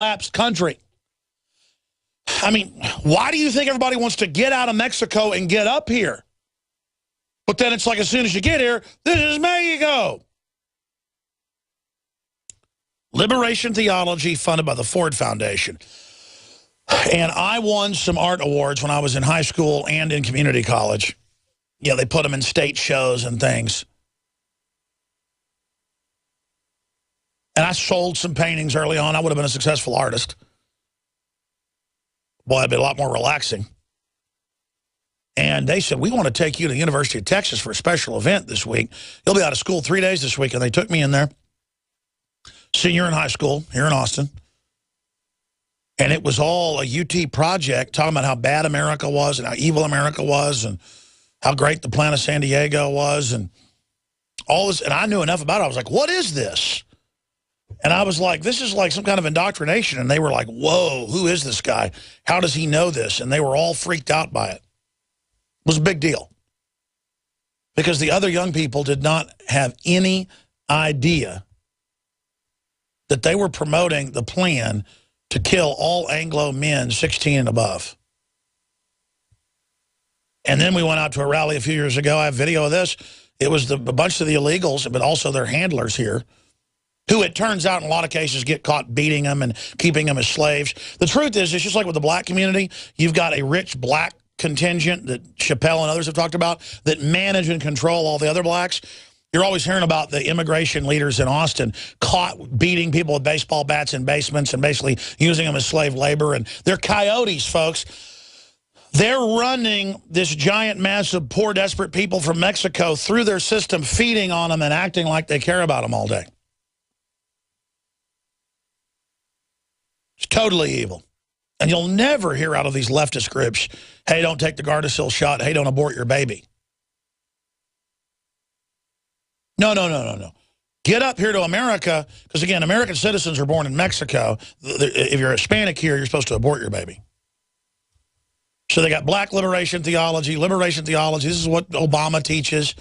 collapsed country. I mean, why do you think everybody wants to get out of Mexico and get up here? But then it's like as soon as you get here, this is Mexico. Liberation theology funded by the Ford Foundation. And I won some art awards when I was in high school and in community college. Yeah, they put them in state shows and things. And I sold some paintings early on. I would have been a successful artist. Boy, it'd be a lot more relaxing. And they said, we want to take you to the University of Texas for a special event this week. You'll be out of school 3 days this week. And they took me in there. Senior in high school here in Austin. And it was all a UT project talking about how bad America was and how evil America was and how great the planet San Diego was and all this. And I knew enough about it. I was like, what is this? And I was like, this is like some kind of indoctrination. And they were like, whoa, who is this guy? How does he know this? And they were all freaked out by it. It was a big deal. Because the other young people did not have any idea that they were promoting the plan to kill all Anglo men 16 and above. And then we went out to a rally a few years ago. I have video of this. It was a bunch of the illegals, but also their handlers here, who it turns out in a lot of cases get caught beating them and keeping them as slaves. The truth is, it's just like with the black community. You've got a rich black contingent that Chappelle and others have talked about that manage and control all the other blacks. You're always hearing about the immigration leaders in Austin caught beating people with baseball bats in basements and basically using them as slave labor. And they're coyotes, folks. They're running this giant mass of poor, desperate people from Mexico through their system, feeding on them and acting like they care about them all day. It's totally evil. And you'll never hear out of these leftist groups, hey, don't take the Gardasil shot, hey, don't abort your baby. No, no, no, no, no. Get up here to America, because, again, American citizens are born in Mexico. If you're Hispanic here, you're supposed to abort your baby. So they got black liberation theology. This is what Obama teaches.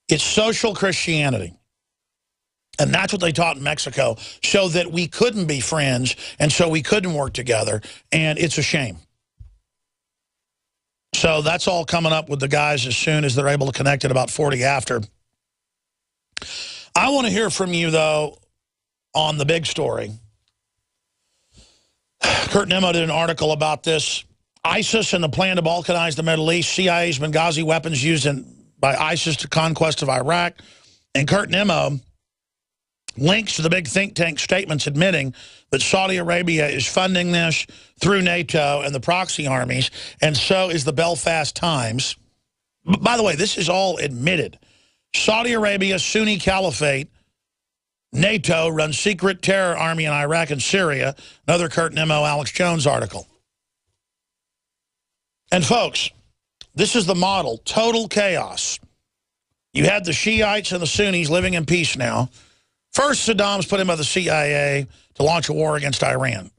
It's social Christianity. And that's what they taught in Mexico, so that we couldn't be friends and so we couldn't work together. And it's a shame. So that's all coming up with the guys as soon as they're able to connect at about 40 after. I want to hear from you, though, on the big story. Kurt Nimmo did an article about this. ISIS and the plan to balkanize the Middle East. CIA's Benghazi weapons used by ISIS to conquest of Iraq. And Kurt Nimmo links to the big think tank statements admitting that Saudi Arabia is funding this through NATO and the proxy armies, and so is the Belfast Times. By the way, this is all admitted. Saudi Arabia, Sunni Caliphate, NATO runs secret terror army in Iraq and Syria. Another Kurt Nimmo, Alex Jones article. And folks, this is the model. Total chaos. You had the Shiites and the Sunnis living in peace now. First, Saddam's put in by the CIA to launch a war against Iran.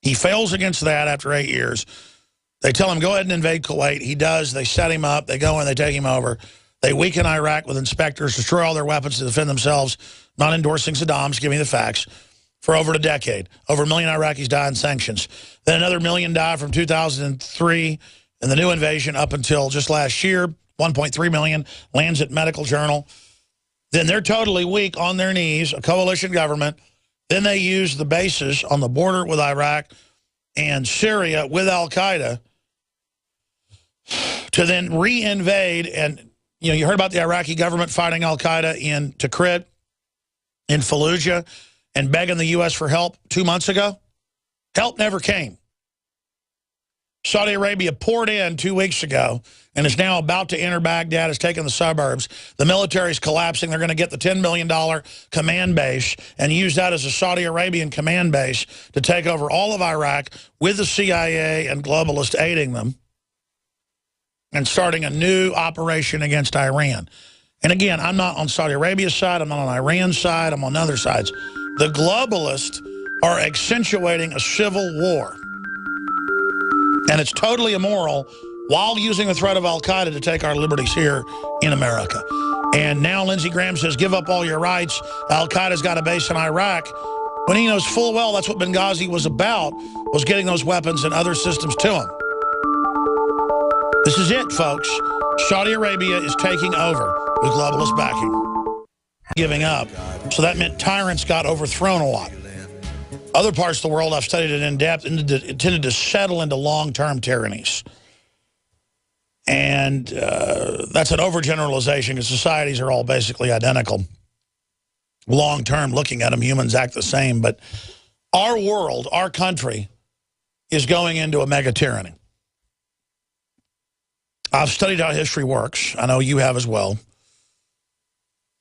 He fails against that after 8 years. They tell him, go ahead and invade Kuwait. He does. They set him up. They go in. They take him over. They weaken Iraq with inspectors, destroy all their weapons to defend themselves, not endorsing Saddam's, give me the facts, for over a decade. Over 1 million Iraqis died in sanctions. Then another 1 million died from 2003 and the new invasion up until just last year. 1.3 million lands at Medical Journal. Then they're totally weak on their knees, a coalition government. Then they use the bases on the border with Iraq and Syria with al-Qaeda to then re-invade. And, you know, you heard about the Iraqi government fighting al-Qaeda in Tikrit, in Fallujah, and begging the U.S. for help 2 months ago. Help never came. Saudi Arabia poured in 2 weeks ago and is now about to enter Baghdad, has taken the suburbs. The military's collapsing. They're going to get the $10 million command base and use that as a Saudi Arabian command base to take over all of Iraq with the CIA and globalists aiding them and starting a new operation against Iran. And again, I'm not on Saudi Arabia's side. I'm not on Iran's side. I'm on other sides. The globalists are accentuating a civil war. And it's totally immoral while using the threat of al-Qaeda to take our liberties here in America. And now Lindsey Graham says, give up all your rights. Al-Qaeda's got a base in Iraq. when he knows full well that's what Benghazi was about, was getting those weapons and other systems to him. This is it, folks. Saudi Arabia is taking over with globalist backing. Giving up. So that meant tyrants got overthrown a lot. Other parts of the world, I've studied it in depth, and it tended to settle into long-term tyrannies. And that's an overgeneralization because societies are all basically identical. Long-term, looking at them, humans act the same. But our world, our country, is going into a mega tyranny. I've studied how history works. I know you have as well.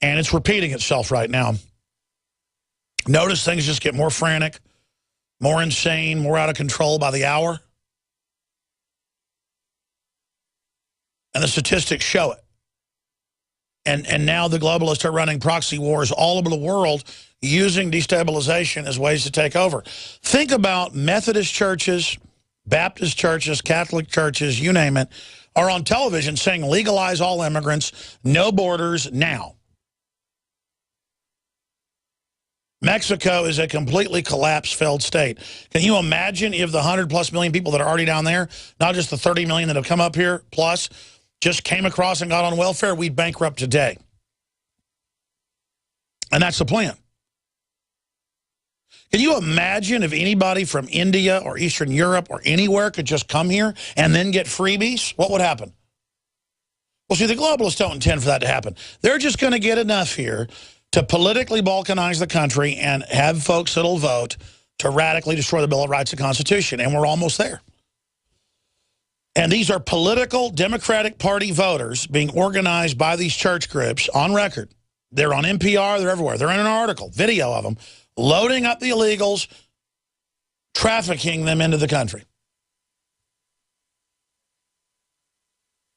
And it's repeating itself right now. Notice things just get more frantic, more insane, more out of control by the hour. And the statistics show it. And now the globalists are running proxy wars all over the world using destabilization as ways to take over. Think about Methodist churches, Baptist churches, Catholic churches, you name it, are on television saying legalize all immigrants, no borders now. Mexico is a completely collapsed, failed state. Can you imagine if the 100+ million people that are already down there, not just the 30 million that have come up here, plus, just came across and got on welfare, we'd bankrupt today. And that's the plan. Can you imagine if anybody from India or Eastern Europe or anywhere could just come here and then get freebies? What would happen? Well, see, the globalists don't intend for that to happen. They're just going to get enough here to politically balkanize the country and have folks that'll vote to radically destroy the Bill of Rights and Constitution. And we're almost there. And these are political Democratic Party voters being organized by these church groups on record. They're on NPR, they're everywhere. They're in an article, video of them, loading up the illegals, trafficking them into the country.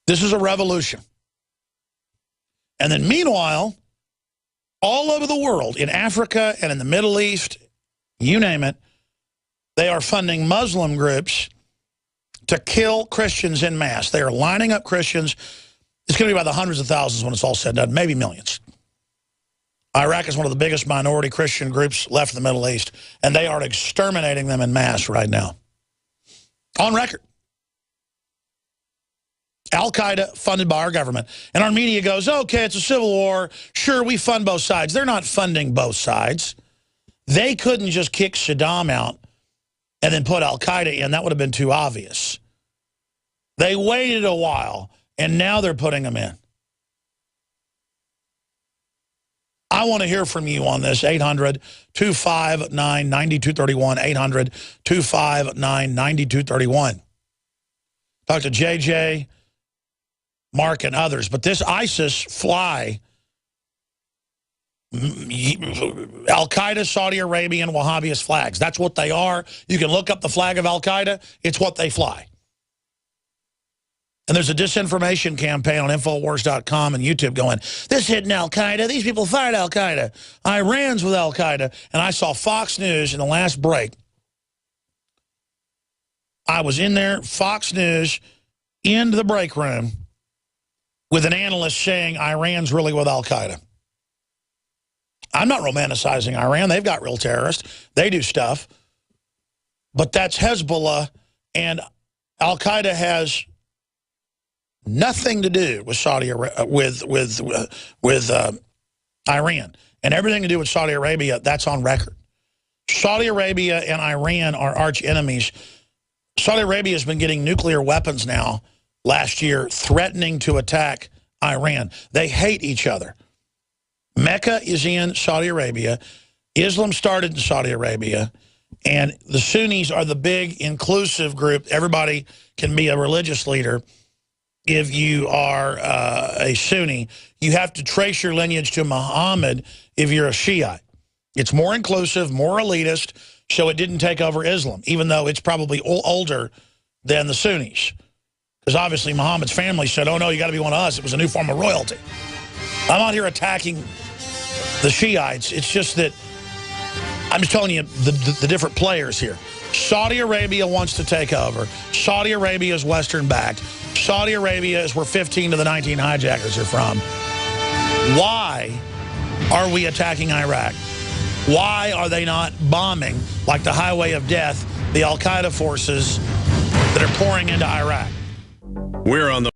This is a revolution. And then meanwhile, all over the world, in Africa and in the Middle East, you name it, they are funding Muslim groups to kill Christians en masse. They are lining up Christians. It's going to be by the hundreds of thousands when it's all said and done, maybe millions. Iraq is one of the biggest minority Christian groups left in the Middle East, and they are exterminating them en masse right now. On record. Al-Qaeda funded by our government. And our media goes, okay, it's a civil war. Sure, we fund both sides. They're not funding both sides. They couldn't just kick Saddam out and then put Al-Qaeda in. That would have been too obvious. They waited a while, and now they're putting them in. I want to hear from you on this. 800-259-9231. 800-259-9231. Talk to JJ, Mark, and others. But this ISIS fly, Al-Qaeda, Saudi Arabian, Wahhabist flags. That's what they are. You can look up the flag of Al-Qaeda. It's what they fly. And there's a disinformation campaign on Infowars.com and YouTube going, this hitting Al-Qaeda. These people fired Al-Qaeda. Iran's with Al-Qaeda. And I saw Fox News in the last break. I was in there, Fox News, in the break room, with an analyst saying Iran's really with Al-Qaeda. I'm not romanticizing Iran. They've got real terrorists. They do stuff. But that's Hezbollah, and Al-Qaeda has nothing to do with Iran, and everything to do with Saudi Arabia. That's on record. Saudi Arabia and Iran are arch enemies. Saudi Arabia has been getting nuclear weapons now last year, threatening to attack Iran. They hate each other. Mecca is in Saudi Arabia. Islam started in Saudi Arabia. And the Sunnis are the big inclusive group. Everybody can be a religious leader. If you are a Sunni, you have to trace your lineage to Muhammad if you're a Shiite. It's more inclusive, more elitist, so it didn't take over Islam, even though it's probably older than the Sunnis. Because obviously Muhammad's family said, oh, no, you got to be one of us. It was a new form of royalty. I'm out here attacking the Shiites. It's just that I'm just telling you the different players here. Saudi Arabia wants to take over. Saudi Arabia is Western-backed. Saudi Arabia is where 15 of the 19 hijackers are from. Why are we attacking Iraq? Why are they not bombing, like the highway of death, the al-Qaeda forces that are pouring into Iraq? We're on the